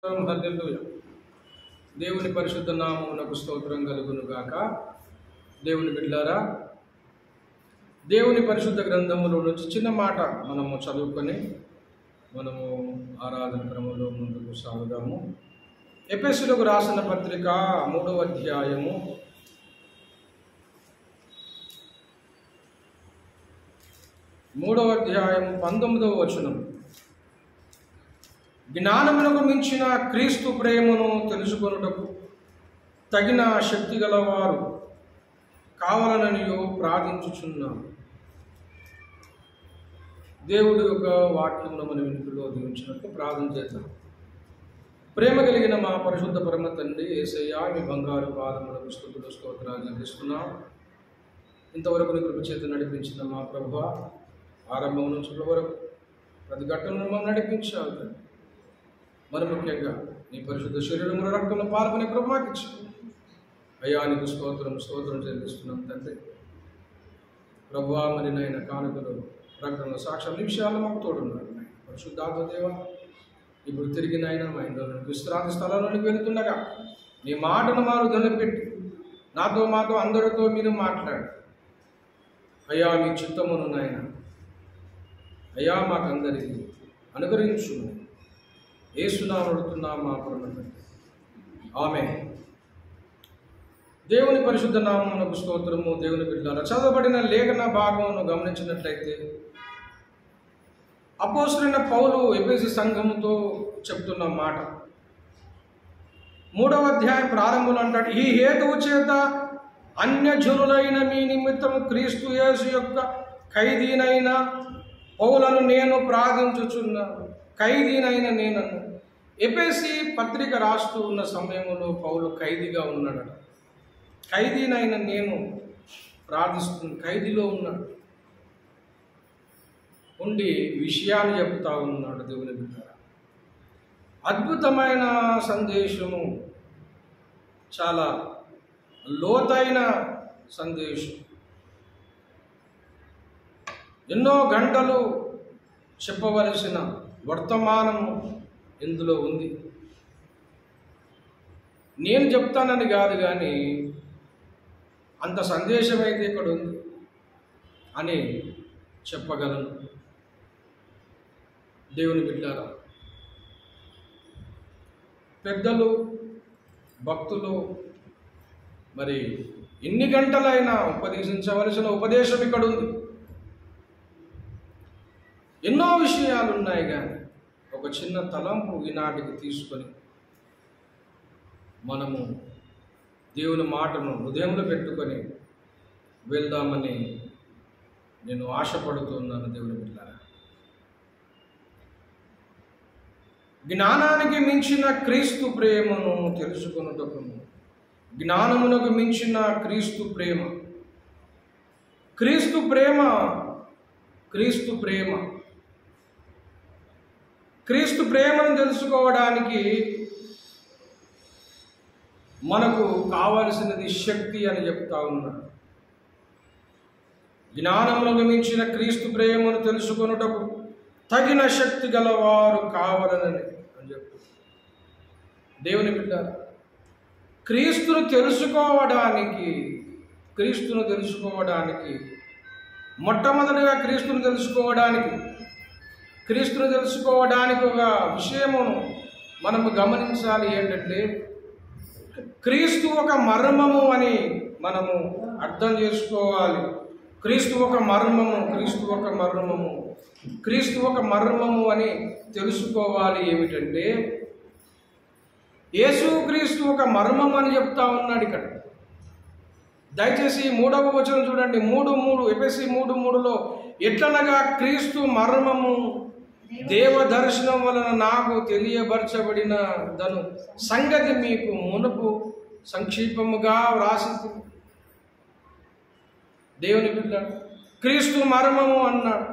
హల్లెలూయా. దేవుని పరిశుద్ధ నామమునకు స్తోత్రం కలుగును గాక. దేవుని బిడ్డలారా, దేవుని పరిశుద్ధ గ్రంథములో నుంచి చిన్న మాట మనము చదువుకొని మనము ఆరాధన క్రమంలో ముందుకు సాగుదాము. ఎఫెసీయులకు రాసిన పత్రిక 3వ అధ్యాయము 19వ వచనం. జ్ఞానమునకు మించిన క్రీస్తు ప్రేమను తెలుసుకొనుటకు తగిన శక్తి గలవారు కావాలననియో ప్రార్థించుచున్నాను. దేవుడి యొక్క వాక్యమును మన వెనుకలో దీవించినట్టు ప్రార్థన చేద్దాం. ప్రేమ కలిగిన మా పరిశుద్ధ పరమ తండ్రి యేసయ్యా, మీ బంగారు పాదములకు స్తుతులు స్తోత్రాలు చెల్లిస్తున్నాం. ఇంతవరకు నీ కృప చేత నడిపించిన మా ప్రభువా, ఆరంభం నుంచి వరకు ప్రతి ఘట్టంలో మమ్మల్ని నడిపించావు. మరి ముఖ్యంగా నీ పరిశుద్ధ శరీరంలో రక్తంలో పాల్గొనే కృప మాకు ఇచ్చావు. అయ్యా, నీకు స్తోత్రం చెల్లిస్తున్నాం తండ్రి. ప్రభువా, మరి నాయన కానుకలు రక్తంలో సాక్ష్యం ఈ విషయాల్లో మాకు తోడున్నారు. పరిశుద్ధాత్మ దేవా, ఇప్పుడు తిరిగి నాయన మా ఇంట్లో విశ్రాంతి స్థలంలోనికి వెళుతుండగా నీ మాటను మారు ధనపెట్టి మాతో అందరితో మీరు మాట్లాడు. అయ్యా, మీ చిత్తమును నాయన అయ్యా మాకందరికీ అనుగ్రహించు. యేసునామమున అడుగుతున్నాము మా పరమ తండ్రి, ఆమేన్. దేవుని పరిశుద్ధ నామమునకు స్తోత్రము. దేవుని బిడ్డలారా, చదవబడిన లేఖన భాగమును గమనించినట్లయితే అపోస్తలుడైన పౌలు ఎఫెసీ సంఘముతో చెప్తున్న మాట 3వ అధ్యాయం ప్రారంభంలో అంటాడు, ఈ హేతువు చేత అన్యజనులైన మీ నిమిత్తము క్రీస్తు యేసు యొక్క ఖైదీనైన పౌలను నేను ప్రార్థించుచున్నాను. ఖైదీనైన నేనను. ఎఫెసీ పత్రిక రాస్తూ ఉన్న సమయంలో పౌలు ఖైదీగా ఉన్నాడు. ఖైదీనైన నేను ప్రార్థిస్తున్నాను. ఖైదీలో ఉన్నాడు, ఉండి విషయాలు చెబుతా ఉన్నాడు. దేవుని బిడ్డ, అద్భుతమైన సందేశము, చాలా లోతైన సందేశం. ఎన్నో గంటలు చెప్పవలసిన వర్తమానము ఇందులో ఉంది. నేను చెప్తానని కాదు, కానీ అంత సందేశం అయితే ఇక్కడ ఉంది అని చెప్పగలను. దేవుని బిడ్డలారా, పెద్దలు, భక్తులు మరి ఎన్ని గంటలైనా ఉపదేశించవలసిన ఉపదేశం ఇక్కడ ఉంది. ఎన్నో విషయాలు ఉన్నాయి, కానీ ఒక చిన్న తలంపు ఈనాటికి తీసుకొని మనము దేవుని మాటను హృదయంలో పెట్టుకొని వెళ్దామని నేను ఆశపడుతున్నాను. దేవుని బిడ్డలారా, జ్ఞానానికి మించిన క్రీస్తు ప్రేమను తెలుసుకొనుటకు, జ్ఞానమునకు మించిన క్రీస్తు ప్రేమ, క్రీస్తు ప్రేమ, క్రీస్తు ప్రేమ, క్రీస్తు ప్రేమను తెలుసుకోవడానికి మనకు కావలసినది శక్తి అని చెప్తా ఉన్నాడు. జ్ఞానమునకు మించిన క్రీస్తు ప్రేమను తెలుసుకొనుటకు తగిన శక్తి గలవారు కావాలని అని చెప్తూ, దేవుని బిడ్డ, క్రీస్తును తెలుసుకోవడానికి మొట్టమొదటిగా క్రీస్తును తెలుసుకోవడానికి ఒక విషయమును మనము గమనించాలి. ఏంటంటే, క్రీస్తు ఒక మర్మము అని మనము అర్థం చేసుకోవాలి. క్రీస్తు ఒక మర్మము అని తెలుసుకోవాలి. ఏమిటంటే, యేసుక్రీస్తు ఒక మర్మం అని చెప్తా ఉన్నాడు ఇక్కడ. దయచేసి 3వ వచనం చూడండి. 3:3 ఎఫెసీ 3:3లో, ఎట్లనగా క్రీస్తు మర్మము దేవ దర్శనం వలన నాకు తెలియబరచబడిన దను సంగతి మీకు మునుపు సంక్షిప్తముగా వ్రాసి. దేవుని బిడ్డ, క్రీస్తు మర్మము అన్నాడు.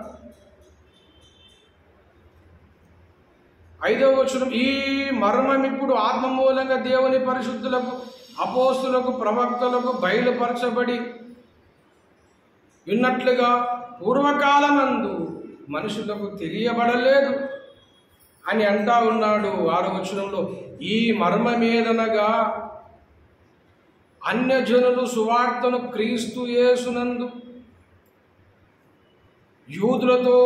5వ వచనం, ఈ మర్మం ఇప్పుడు ఆత్మ మూలంగా దేవుని పరిశుద్ధులకు, అపోస్తులకు, ప్రవక్తలకు బయలుపరచబడి విన్నట్లుగా పూర్వకాలమందు మనుషులకు తెలియబడలేదు అని అంటా ఉన్నాడు 6వ వచనంలో. ఈ మర్మమేదనగా అన్యజనులు సువార్తను క్రీస్తు యేసునందు యూదులతో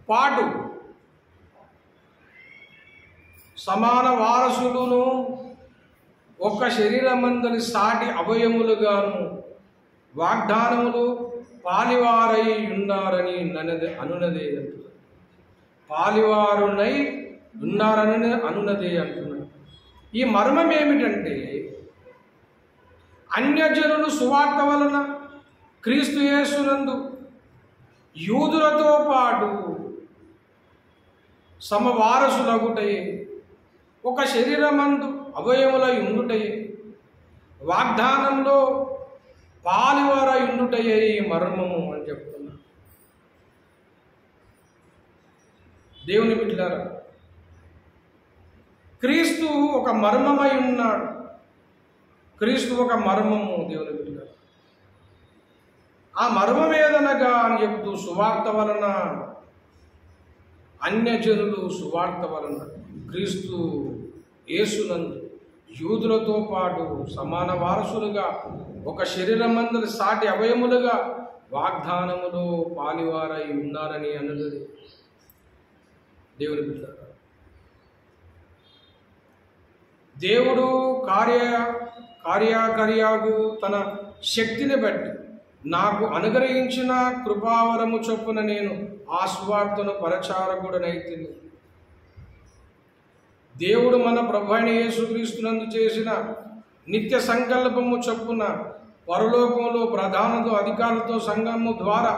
పాటు సమాన వారసులను ఒక శరీరమందలి సాటి అవయములుగాను వాగ్దానములు పాలివారై ఉన్నారని అనునదే అంటున్నాడు. పాలివారునై ఉన్నారని అనునదే అంటున్నాడు. ఈ మర్మం ఏమిటంటే, అన్యజనులు సువార్త వలన క్రీస్తు యేసునందు యూదులతో పాటు సమవారసులగుటయే, ఒక శరీరమందు అవయములై ఉండుటయే, వాగ్దానంలో పాలివారై ఉండుటయే ఈ మర్మము అని చెప్తున్నా. దేవుని బిడ్డలారా, క్రీస్తు ఒక మర్మమై ఉన్నాడు. క్రీస్తు ఒక మర్మము. దేవుని బిడ్డలారా, ఆ మర్మం ఏదనగా అని చెబుతూ సువార్త వలన అన్యజనులు సువార్త వలన క్రీస్తు యేసునందు యూదులతో పాటు సమాన వారసులుగా ఒక శరీరమందరి సాటి అవయములుగా వాగ్దానములో పాలివారై ఉన్నారని అన్నది. దేవుని బిడ్డలారా, దేవుడు కార్యాకర్యాగు తన శక్తిని బట్టి నాకు అనుగ్రహించిన కృపావరము చొప్పున నేను ఆ సువార్తను ప్రచారకుడనైతిని. దేవుడు మన ప్రభు అయిన యేసుక్రీస్తునందు చేసిన నిత్య సంకల్పము చొప్పున పరలోకంలో ప్రధానతో అధికారులతో సంఘము ద్వారా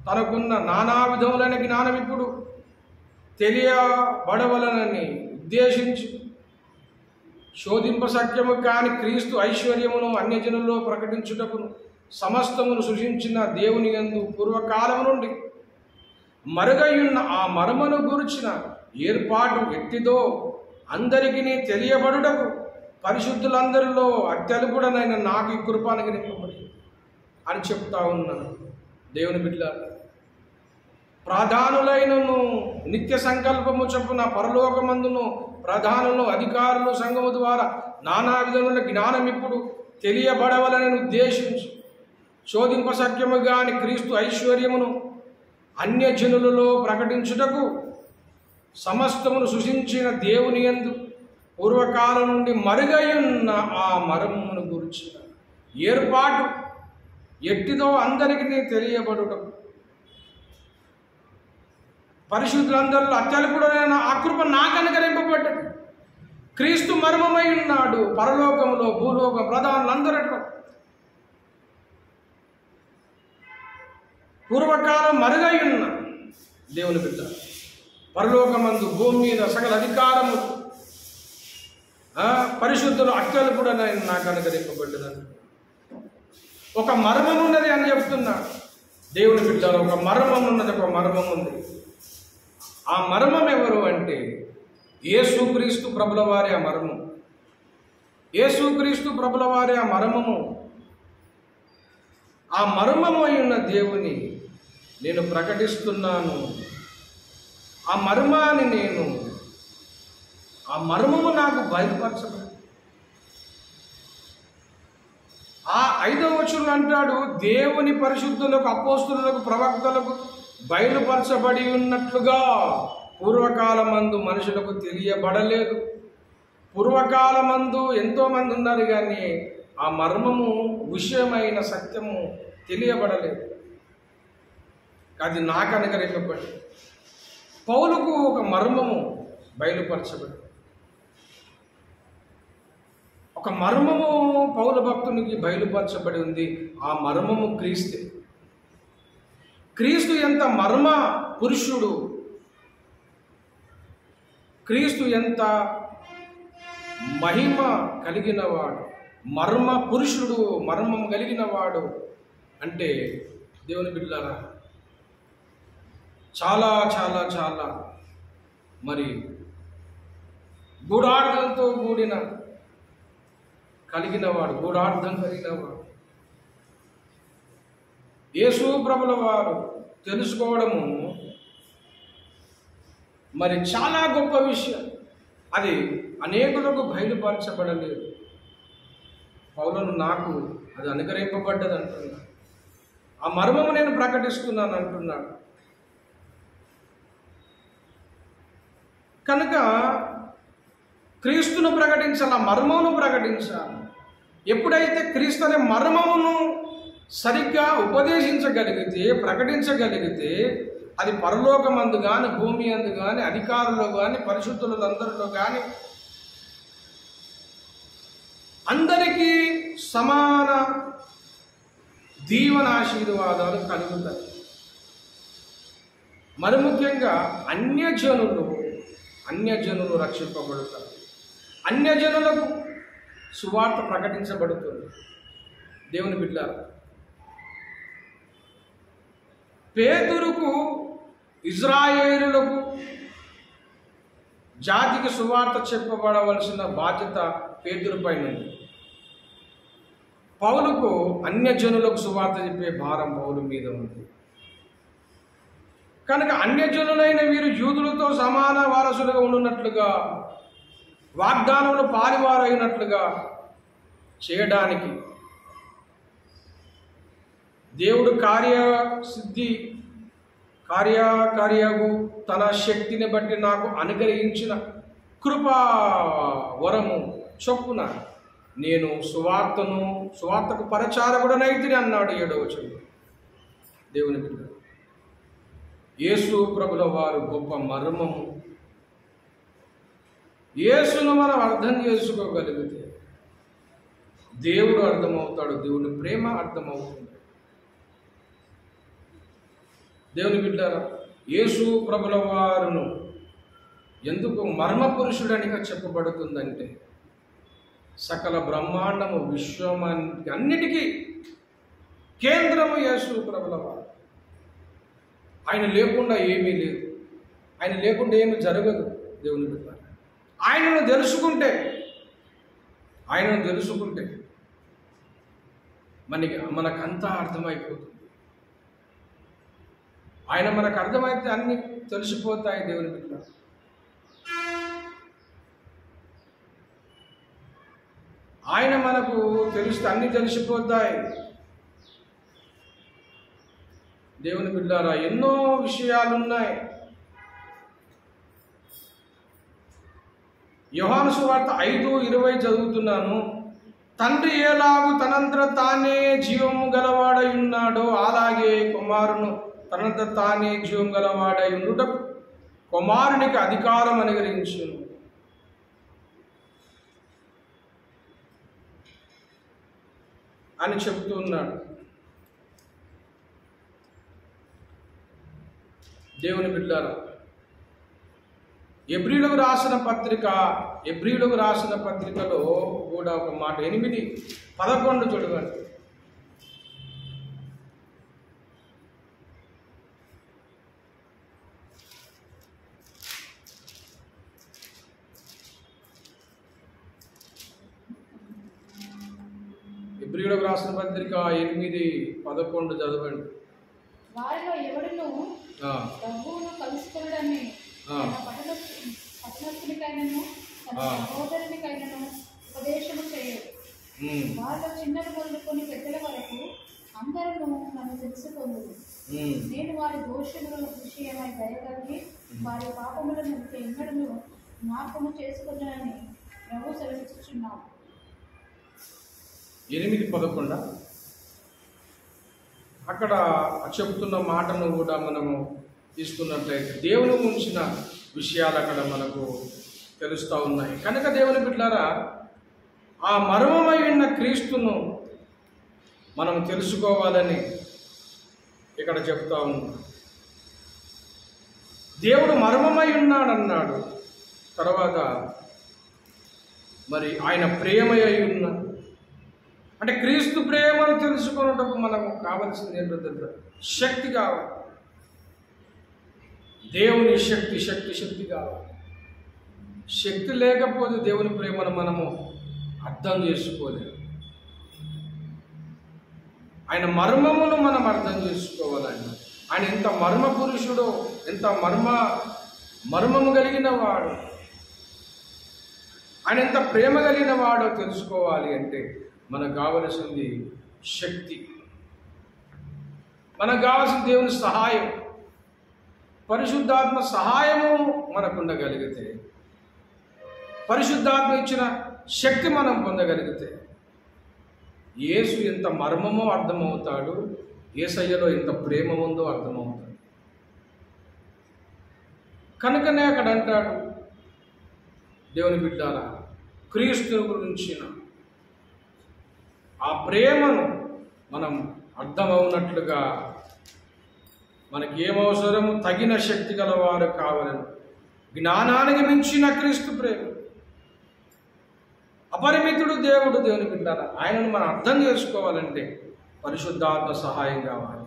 తనకున్న నానా విధములైన జ్ఞానం ఇప్పుడు తెలియబడవలనని ఉద్దేశించి శోధింప సత్యము కాని క్రీస్తు ఐశ్వర్యమును అన్యజనుల్లో ప్రకటించుటకును సమస్తమును సృష్టించిన దేవుని యందు పూర్వకాలము నుండి మరుగయున్న ఆ మర్మను గురించిన ఏర్పాటు ఎట్టిదో అందరికీ తెలియబడుటకు పరిశుద్ధులందరిలో అత్యల్పుడనైన నాకు ఈ కృప అనుగ్రహింపబడి అని చెప్తా ఉన్నాను. దేవుని బిడ్డలారా, ప్రధానులైనను నిత్య సంకల్పము చొప్పున పరలోకమందును ప్రధానులు అధికారులు సంఘము ద్వారా నానా విధముల జ్ఞానం ఇప్పుడు తెలియబడవలని ఉద్దేశించి శోధింప సత్యము గాని క్రీస్తు ఐశ్వర్యమును అన్యజనులలో ప్రకటించుటకు సమస్తమును సృష్టించిన దేవుని యందు పూర్వకాలం నుండి మరుగయున్న ఆ మర్మమును గురించిన ఏర్పాటు ఎట్టిదో అందరికీ తెలియబడుటకు పరిశుద్ధులందరిలో అత్యల్పుడైన ఆ కృప నాకు అనుగ్రహింపబడ్డది. క్రీస్తు మర్మమై ఉన్నాడు పరలోకములో భూలోకం ప్రధానులందరిలో. పూర్వకాలం మరుగై ఉన్న దేవుని బిడ్డ పరలోకమందు భూమి మీద సకల అధికారము పరిశుద్ధులు అత్యల్పుడనైన నాకు అనుగ్రహింపబడ్డదని ఒక మర్మం ఉన్నది అని చెప్తున్నా. దేవుని బిడ్డలో ఒక మర్మం ఉన్నది, ఒక మర్మం ఉంది. ఆ మర్మం ఎవరు అంటే యేసుక్రీస్తు ప్రభుల వారి ఆ మర్మం. యేసుక్రీస్తు ప్రభుల వారి ఆ మర్మము. ఆ మర్మము అయిన దేవుని నేను ప్రకటిస్తున్నాను. ఆ మర్మము నాకు బయలుపరచబడి ఆ 5వ వచనంలో అంటాడు, దేవుని పరిశుద్ధులకు అపోస్తులకు ప్రవక్తలకు బయలుపరచబడి ఉన్నట్లుగా పూర్వకాలమందు మనుషులకు తెలియబడలేదు. పూర్వకాలమందు ఎంతోమంది ఉన్నారు కానీ ఆ మర్మము విషయమైన సత్యము తెలియబడలేదు. అది నాకు అనుగ్రహింపబడి పౌలుకు ఒక మర్మము బయలుపరచబడి, ఒక మర్మము పౌలు భక్తునికి బయలుపరచబడి ఉంది. ఆ మర్మము క్రీస్తే. క్రీస్తు ఎంత మర్మ పురుషుడు, క్రీస్తు ఎంత మహిమ కలిగినవాడు, మర్మ పురుషుడు, మర్మం కలిగినవాడు అంటే దేవుని బిడ్డలారా చాలా చాలా చాలా మరి గూఢార్థంతో కూడిన కలిగినవాడు, గూఢార్థం కలిగినవాడు. యేసు ప్రభుల వారు తెలుసుకోవడము మరి చాలా గొప్ప విషయం. అది అనేకులకు బయలుపరచబడలేదు. పౌలును నాకు అది అనుగ్రహింపబడ్డది అంటున్నాడు. ఆ మర్మము నేను ప్రకటిస్తున్నాను అంటున్నాడు. కనుక క్రీస్తును ప్రకటించాలి, ఆ మర్మమును ప్రకటించాలి. ఎప్పుడైతే క్రీస్తు అనే మర్మమును సరిగ్గా ఉపదేశించగలిగితే, ప్రకటించగలిగితే, అది పరలోకమందు కానీ, భూమి అందు కానీ, అధికారుల్లో కానీ, పరిశుద్ధులందరిలో కానీ అందరికీ సమాన దీవెన ఆశీర్వాదాలు కలుగుతాయి. మరి ముఖ్యంగా అన్యజనులు రక్షింపబడతారు. అన్యజనులకు సువార్త ప్రకటించబడుతుంది. దేవుని బిడ్డలారా, పేతురుకు, ఇజ్రాయేలులకు, జాతికి సువార్త చెప్పబడవలసిన బాధ్యత పేతురు పైన ఉంది. పౌలుకు అన్యజనులకు సువార్త చెప్పే భారం పౌలు మీద ఉంది. కనుక అన్యజనులైన వీరు యూదులతో సమాన వారసులుగా ఉండున్నట్లుగా, వాగ్దానంలో పాలివారైనట్లుగా చేయడానికి దేవుడు కార్యగు తన శక్తిని బట్టి నాకు అనుగ్రహించిన కృపా వరము చొప్పున నేను సువార్తకు పరిచారకుడనైతిని అన్నాడు 7వ వచనం. దేవుని బిడ్డ, యేసు ప్రభుల వారు గొప్ప మర్మము. యేసును మనం అర్థం చేసుకోగలిగితే దేవుడు అర్థమవుతాడు, దేవుని ప్రేమ అర్థమవుతుంది. దేవుని బిడ్డారా, యేసు ప్రభుల వారును ఎందుకు మర్మ పురుషుడనిగా చెప్పబడుతుందంటే, సకల బ్రహ్మాండము, విశ్వమానికి అన్నిటికీ కేంద్రము యేసు ప్రభుల వారు. ఆయన లేకుండా ఏమీ లేదు, ఆయన లేకుండా ఏమీ జరగదు. దేవుని బిడ్డ, ఆయనను తెలుసుకుంటే మనకంతా అర్థమైపోతుంది. ఆయన మనకు అర్థమైతే అన్నీ తెలిసిపోతాయి. దేవుని బిడ్డ, ఆయన మనకు తెలిస్తే అన్నీ తెలిసిపోతాయి. దేవుని బిడ్డారా, ఎన్నో విషయాలున్నాయి. యోహాను సువార్త 5:20 చదువుతున్నాను. తండ్రి ఎలాగూ తనంతట తానే జీవము గలవాడై ఉన్నాడో, అలాగే కుమారును తనంతట తానే జీవం గలవాడై ఉండుటకు కుమారునికి అధికారం అనుగ్రహించును అని చెబుతున్నాడు. దేవుని బిడ్డారా, ఎబ్రీయులకు రాసిన పత్రికలో కూడా ఒక మాట 8:11 చూడగలరు. ఎబ్రీయులకు రాసిన పత్రిక 8:11 చదవండి. వారిలో ఎవడును ప్రభువును కలుసుకొనడని పట్టణస్థునికైనను తన సహోదరునికైనను ఉపదేశము చేయడు. వారిలో చిన్నలు మొదలుకొని పెద్దల వరకు అందరూ నన్ను తెలుసుకొందురు. నేను వారి దోషముల విషయమై దయగలిగి వారి పాపములను ఎన్నడూ జ్ఞాపకము చేసుకున్నానని ప్రభు సెలవిస్తున్నాను. 8:11 అక్కడ చెబుతున్న మాటను కూడా మనము తీసుకున్నట్లయితే దేవుని ఉంచిన విషయాలు అక్కడ మనకు తెలుస్తూ ఉన్నాయి. కనుక దేవుని బిడ్డలారా, ఆ మర్మమై ఉన్న క్రీస్తును మనం తెలుసుకోవాలని ఇక్కడ చెప్తా ఉన్నాం. దేవుడు మర్మమై ఉన్నాడన్నాడు. తర్వాత మరి ఆయన ప్రేమయ్య ఉన్నాడు. అంటే క్రీస్తు ప్రేమను తెలుసుకున్నటకు మనకు కావలసింది ఏంటంటే శక్తి కావాలి. దేవుని శక్తి కావాలి. శక్తి లేకపోతే దేవుని ప్రేమను మనము అర్థం చేసుకోలేము. ఆయన మర్మమును మనం అర్థం చేసుకోవాలి. ఆయన ఎంత మర్మ పురుషుడో, ఎంత మర్మ మర్మము కలిగిన వాడు, ఆయన ఎంత ప్రేమ కలిగిన వాడో తెలుసుకోవాలి అంటే మనకు కావలసింది శక్తి, మనకు కావాల్సిన దేవుని సహాయం, పరిశుద్ధాత్మ సహాయము మనకు ఉండగలిగితే, పరిశుద్ధాత్మ ఇచ్చిన శక్తి మనం పొందగలిగితే యేసు ఎంత మర్మమో అర్థమవుతాడు, యేసయ్యలో ఎంత ప్రేమ ఉందో అర్థమవుతాడు. కనుకనే అక్కడ అంటాడు, దేవుని బిడ్డారా, క్రీస్తుని గురించిన ఆ ప్రేమను మనం అర్థమవునట్లుగా మనకి ఏమవసరము తగిన శక్తి గలవారు కావాలని, జ్ఞానానికి మించిన క్రీస్తు ప్రేమ, అపరిమితుడు దేవుడు. దేవుని బిడ్డారా, ఆయనను మనం అర్థం చేసుకోవాలంటే పరిశుద్ధాత్మ సహాయం కావాలి.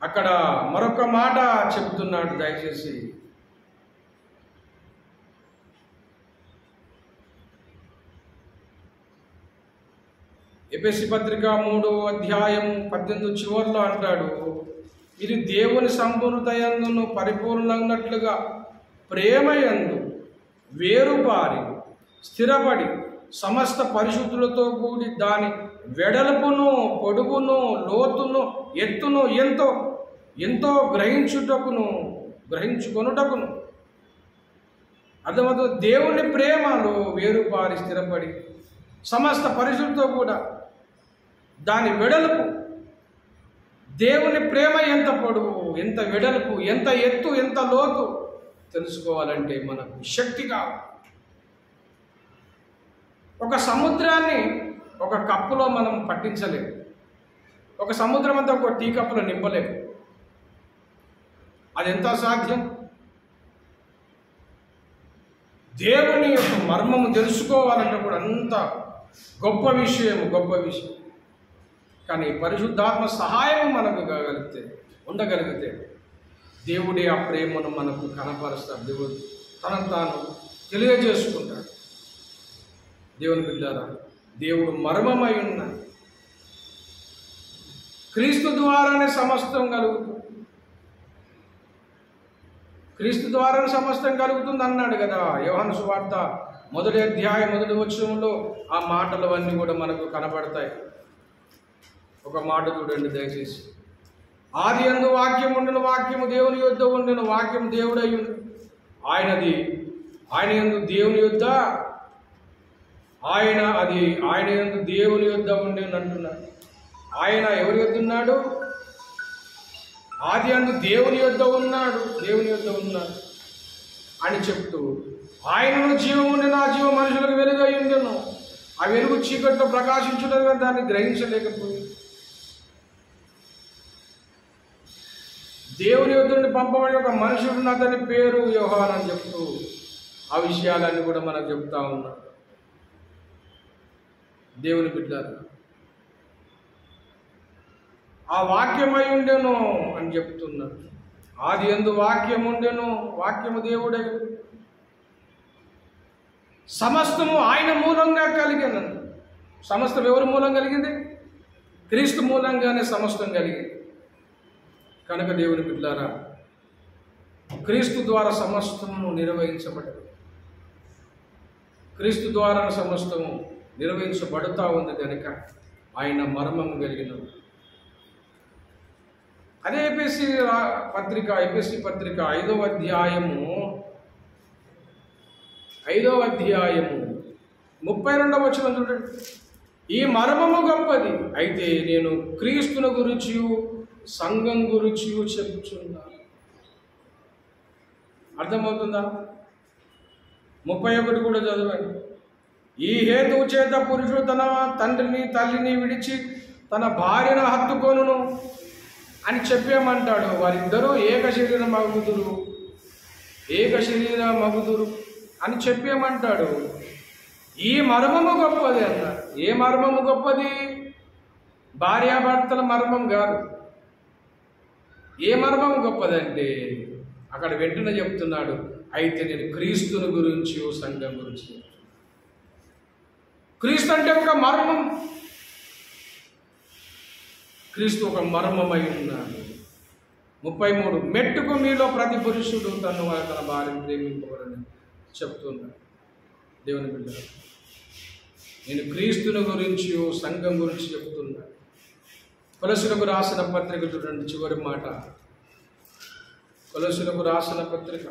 అక్కడ మరొక మాట చెబుతున్నాడు, దయచేసి ఎఫెసీ పత్రిక 3వ అధ్యాయం 18 చివరిలో అంటాడు, ఇది దేవుని సంపూర్ణతయందును పరిపూర్ణంగా ప్రేమయందు వేరుపారి స్థిరపడి సమస్త పరిశుద్ధులతో కూడి దాని వెడల్పును పొడుగును లోతును ఎత్తును ఎంతో ఎంతో గ్రహించుకొనుటకును అర్థమవుతుంది. దేవుని ప్రేమలో వేరుపారి స్థిరపడి సమస్త పరిశుద్ధులతో కూడా దాని వెడల్పు, దేవుని ప్రేమ ఎంత పొడవు, ఎంత వెడల్పు, ఎంత ఎత్తు, ఎంత లోతు తెలుసుకోవాలంటే మనకు శక్తి కావాలి. ఒక సముద్రాన్ని ఒక కప్పులో మనం పట్టించలేము, ఒక సముద్రం అంతా ఒక టీ కప్పులో నింపలేము. అది ఎంత సాధ్యం? దేవుని యొక్క మర్మము తెలుసుకోవాలంటే కూడా అంత గొప్ప విషయం. కానీ పరిశుద్ధాత్మ సహాయం మనకు ఉండగలిగితే దేవుడే ఆ ప్రేమను మనకు కనపరుస్తాడు. దేవుడు తనను తాను తెలియజేసుకుంటాడు. దేవుని బిడ్డారా, దేవుడు మర్మమై ఉన్నాడు. క్రీస్తు ద్వారానే సమస్తం కలుగుతుంది, క్రీస్తు ద్వారానే సమస్తం కలుగుతుంది అన్నాడు కదా యోహాను సువార్త 1వ అధ్యాయం 1వ వచనంలో. ఆ మాటలవన్నీ కూడా మనకు కనబడతాయి. ఒక మాట చూడండి దయచేసి. ఆది యందు వాక్యం ఉండెను, వాక్యము దేవుని యొద్ద ఉండెను, వాక్యము దేవుడై ఉండెను, ఆయన యందు దేవుని యొద్ద ఆయన యందు దేవుని యొద్ద ఉండెను అంటున్నాడు. ఆయన ఎవరి యొద్ద ఉన్నాడు? ఆది యందు దేవుని యొద్ద ఉన్నాడు అని చెప్తూ, ఆయనను జీవం ఉండెను, ఆ జీవం మనుషులకు వెలుగై ఉండెను, ఆ వెలుగు చీకట్లో ప్రకాశించుటగా దాన్ని గ్రహించలేకపోయింది. దేవుని యొద్ద నుండి పంపబడిన ఒక మనుషుడు, అతని పేరు యోహాను అని చెప్తూ ఆ విషయాలన్నీ కూడా మనకు చెప్తా ఉన్నాడు. దేవుని బిడ్డలారా, ఆ వాక్యమై ఉండెను అని చెప్తున్నాడు. ఆది యందు వాక్యం ఉండెను, వాక్యము దేవుడై, సమస్తము ఆయన మూలంగా కలిగిన. సమస్తం ఎవరి మూలం కలిగింది? క్రీస్తు మూలంగానే సమస్తం కలిగింది. కనుక దేవుని బిడ్డలారా, క్రీస్తు ద్వారా సమస్తము నిర్వహించబడదు, క్రీస్తు ద్వారా సమస్తము నిర్వహించబడుతూ ఉంది కనుక ఆయన మర్మము కలిగిన. అదే ఎఫెసీ పత్రిక 5వ అధ్యాయము 32వ వచనం చూడండి. ఈ మర్మము గొప్పది, అయితే నేను క్రీస్తుని గురించి సంఘం గురించి చెప్పుచున్నాను. అర్థమవుతుందా? 31 కూడా చదవండి. ఈ హేతువు చేత పురుషుడు తన తండ్రిని తల్లిని విడిచి తన భార్యను హత్తుకొనును అని చెప్పేమంటాడు. వారిద్దరూ ఏక శరీరం మగుదురు అని చెప్పేమంటాడు. ఈ మర్మము గొప్పది అన్నాడు. ఏ మర్మము గొప్పది? భార్యాభర్తల మర్మం కాదు. ఏ మర్మము గొప్పదంటే అక్కడ వెంటనే చెప్తున్నాడు, అయితే నేను క్రీస్తుని గురించి సంఘం గురించి. క్రీస్తు అంటే ఒక మర్మం, క్రీస్తు ఒక మర్మమై ఉన్నాడు. 33 మెట్టుకు మీలో ప్రతి పురుషుడు తన భార్యను ప్రేమింపవలని చెప్తున్నాడు. దేవుని బిడ్డ, నేను క్రీస్తుని గురించి సంఘం గురించి చెప్తున్నాను. కొలసులకు రాసిన పత్రిక చూడండి, చివరి మాట. కొలసులకు రాసిన పత్రిక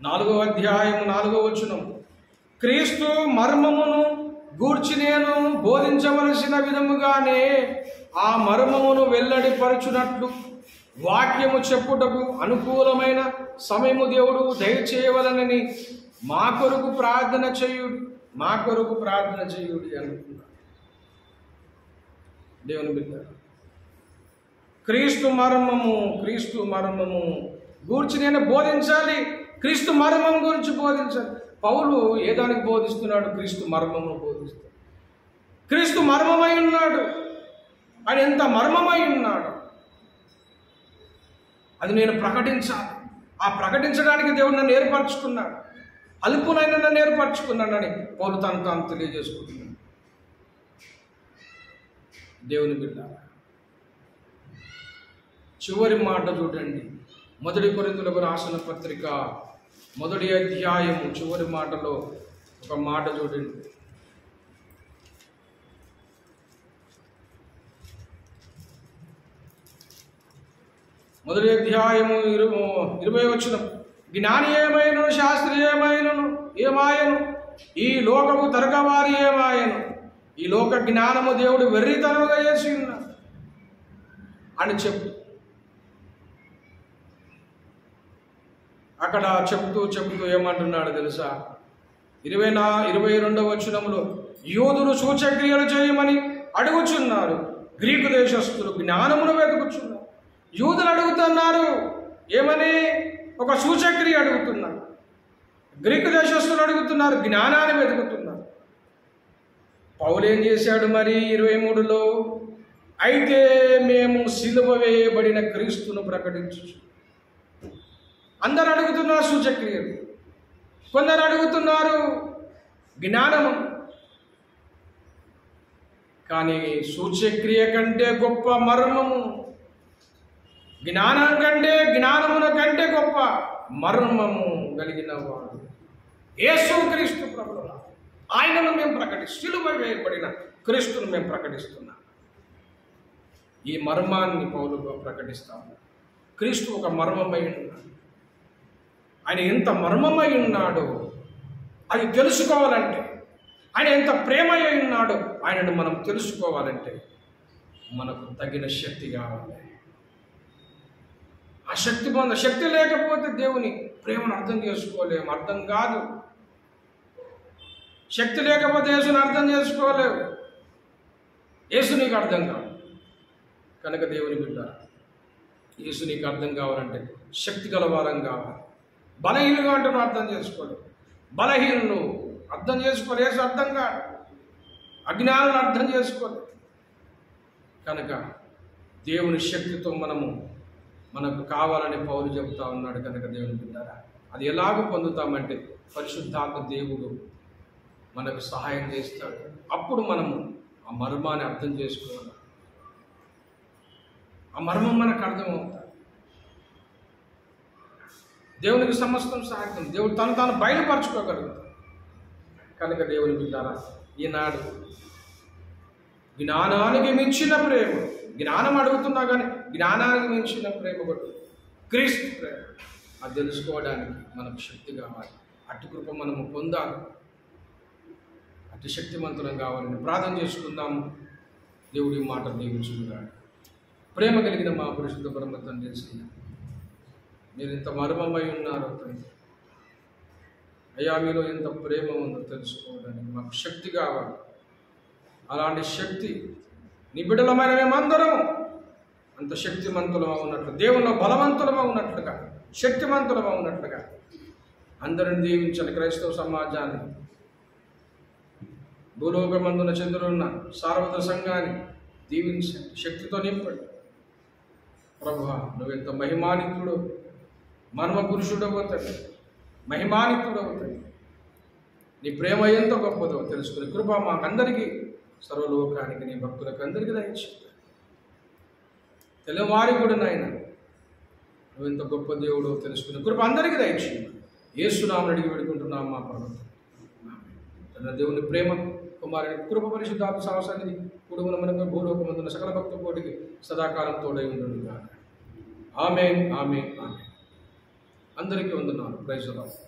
4వ అధ్యాయం 4వ వచనం. క్రీస్తు మర్మమును గూర్చి నేను బోధించవలసిన విధముగానే ఆ మర్మమును వెల్లడిపరచునట్లు వాక్యము చెప్పుటకు అనుకూలమైన సమయము దేవుడు దయచేయవలనని మా కొరకు ప్రార్థన చేయుడి అనుకున్నాడు. దేవుని బిడ్డ, క్రీస్తు మర్మము గూర్చి నేను బోధించాలి. క్రీస్తు మర్మం గురించి బోధించాలి. పౌలు ఏ దానికి బోధిస్తున్నాడు? క్రీస్తు మర్మమును బోధిస్తాడు. క్రీస్తు మర్మమై ఉన్నాడు. ఆయన ఎంత మర్మమై ఉన్నాడు అది నేను ప్రకటించాలి. ఆ ప్రకటించడానికి దేవుడు నన్ను ఏర్పరచుకున్నాడు. అల్పునైనా నన్ను ఏర్పరచుకున్నాడని పౌలు తాను తెలియజేసుకుంటున్నాడు. దేవుని బిడ్డ, చివరి మాట చూడండి. 1 కొరింథీయులకు రాసిన పత్రిక 1వ అధ్యాయము చివరి మాటలో ఒక మాట చూడండి. 1వ అధ్యాయము 20వ వచనం. జ్ఞాని ఏమైనను శాస్త్రి ఏమాయను ఈ లోకము తరగవారి ఏమాయను ఈ లోక జ్ఞానము దేవుడు వెర్రితనముగా చేసి ఉన్నాడు అని చెప్పు. అక్కడ చెప్తూ ఏమంటున్నాడు తెలుసా? 22వ వచనంలో యూదులు సూచక్రియలు చేయమని అడుగుచున్నారు, గ్రీకు దేశస్థులు జ్ఞానమును వెతుకుచున్నారు. యూదులు అడుగుతున్నారు ఏమని? ఒక సూచక్రియ అడుగుతున్నారు. గ్రీకు దేశస్థులు అడుగుతున్నారు, జ్ఞానాన్ని వెతుకుతున్నారు. పౌలు ఏం చేశాడు మరి 23లో? అయితే మేము సిలువ వేయబడిన క్రీస్తును ప్రకటించు. అందరు అడుగుతున్నారు సూచక్రియలు, కొందరు అడుగుతున్నారు జ్ఞానము. కానీ సూచక్రియ కంటే గొప్ప మర్మము, జ్ఞానమున కంటే గొప్ప మర్మము కలిగిన వాడు యేసుక్రీస్తు ప్రభువు. ఆయనను మేము సిలువ వేయబడిన క్రీస్తును మేము ప్రకటిస్తున్నాం. ఈ మర్మాన్ని పౌలు ప్రకటిస్తాము. క్రీస్తు ఒక మర్మమై ఉన్నాడు. ఆయన ఎంత మర్మమై ఉన్నాడో అది తెలుసుకోవాలంటే, ఆయన ఎంత ప్రేమయ్య ఉన్నాడో ఆయనను మనం తెలుసుకోవాలంటే మనకు తగిన శక్తి కావాలి. ఆ శక్తి లేకపోతే దేవుని ప్రేమను అర్థం చేసుకోలేము, అర్థం కాదు. శక్తి లేకపోతే యేసుని అర్థం చేసుకోలేవు. యేసు నీకు అర్థం కాదు. కనుక దేవుని బిడ్డ, యేసు నీకు అర్థం కావాలంటే శక్తి గలవారం కావాలి. బలహీనులు అంటే నువ్వు అర్థం చేసుకోలేవు. బలహీనులు అర్థం చేసుకోలేవు. యేసు అర్థం కాదు. అజ్ఞానులు అర్థం చేసుకోలేవు. కనుక దేవుని శక్తితో మనకు కావాలని పౌలు చెబుతా ఉన్నాడు. కనుక దేవుని బిడ్డారా, అది ఎలాగ పొందుతామంటే పరిశుద్ధాత్మ దేవుడు మనకు సహాయం చేస్తాడు. అప్పుడు మనము ఆ మర్మాన్ని అర్థం చేసుకోవాలి. ఆ మర్మం మనకు అర్థమవుతాడు. దేవునికి సమస్తం సాధ్యం. దేవుడు తాను బయలుపరచుకోగలుగుతాడు. కనుక దేవుని బిడ్డారా, ఈనాడు జ్ఞానానికి మించిన ప్రేమ, జ్ఞానం అడుగుతున్నా కానీ జ్ఞానానికి మించిన ప్రేమ కూడా క్రీస్తు ప్రేమ. అది తెలుసుకోవడానికి మనకు శక్తి కావాలి. అటు కృప మనము పొందాలి. అటు శక్తివంతులం కావాలని ప్రార్థన చేసుకుందాము. దేవుడి మాట దీవించుకున్నాడు. ప్రేమ కలిగిన మా పరిశుద్ధ పరమ తండ్రి, మీరు ఇంత మర్మమై ఉన్నారో తండ్రి, అయ్యా మీలో ఎంత ప్రేమ ఉందో తెలుసుకోవడానికి మాకు శక్తి కావాలి. అలాంటి శక్తి నీ బిడ్డలమైన మేమందరం అంత శక్తిమంతులమా ఉన్నట్లు, దేవుల్లో బలవంతులమా ఉన్నట్లుగా, శక్తివంతులమా ఉన్నట్లుగా అందరిని దీవించండి. క్రైస్తవ సమాజాన్ని, భూలోకమందున చంద్రున్న సార్వత్రిక సంఘాన్ని దీవించండి. శక్తితో నింపండి. ప్రభువా, నువ్వెంత మహిమానితుడు, మర్మ పురుషుడు అవుతాడు, మహిమానితుడు అవుతాడు. నీ ప్రేమ ఎంత గొప్పదో తెలుసుకుని కృప మాకందరికీ, సర్వలోకానికి, నీ భక్తులకు అందరికీ దయచేయండి. తెల్లవారి కూడా నాయన నువ్వు ఎంత గొప్ప దేవుడు తెలుసుకున్న కృప అందరికీ దయచేయండి. యేసునామమున అడిగి వేడుకుంటున్నాం మా ప్రభువు. తన దేవుని ప్రేమ, కుమారుని కృప, పరిశుద్ధాత్మ సహవాసాన్ని కుటుంబం మనకు భూలోకమందున సకల భక్త కోటికి సదాకాలం తోడై ఉండును గాక. ఆమేన్, ఆమేన్, ఆమేన్. అందరికీ వందనాలు. Praise the lord.